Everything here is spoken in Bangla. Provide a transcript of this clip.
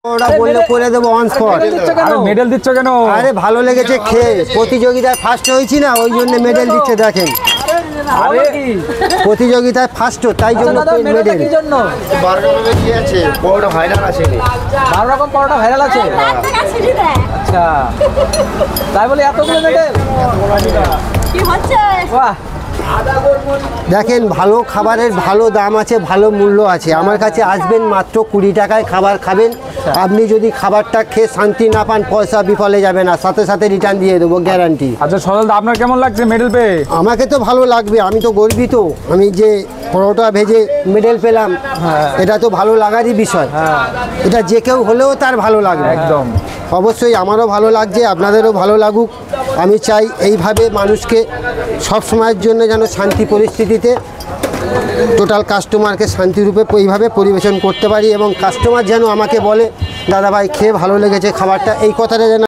ওরা বললে করে দেবো অন স্পট। মেডেল দিচ্ছ কেন? আরে ভালো লেগেছে খেয়ে, প্রতিযোগিতায় ফার্স্ট হয়েছি না, ওই জন্য মেডেল দিচ্ছে। দেখেন প্রতিযোগিতায় ফার্স্ট, তাই জন্য মেডেল। 12 রকম পরোটা ভাইরাল আছে। আচ্ছা, তাই বলে এতগুলো মেডেল কি হচ্ছে? বাহ, দেখেন ভালো খাবারের ভালো দাম আছে, ভালো মূল্য আছে। আমার কাছে আসবেন, মাত্র 20 টাকায় খাবার খাবেন। আপনি যদি খাবারটা খেয়ে শান্তি না পান, পয়সা বিফলে যাবে না, সাথে সাথে রিটার্ন দিয়ে দেবো, গ্যারান্টি। আচ্ছা সজল দা, আপনার কেমন লাগছে মেডেল পেয়ে? আমাকে তো ভালো লাগবে, আমি তো গর্বিত। আমি যে পরোটা ভেজে মেডেল পেলাম, এটা তো ভালো লাগারই বিষয়। এটা যে কেউ হলেও তার ভালো লাগবে। একদম অবশ্যই আমারও ভালো লাগছে, আপনাদেরও ভালো লাগুক। আমি চাই এইভাবে মানুষকে সব সময়ের জন্য যেন শান্তি পরিস্থিতিতে টোটাল কাস্টমারকে শান্তিরূপে এইভাবে পরিবেশন করতে পারি, এবং কাস্টমার যেন আমাকে বলে দাদা ভাই খেয়ে ভালো লেগেছে খাবারটা, এই কথাটা যেন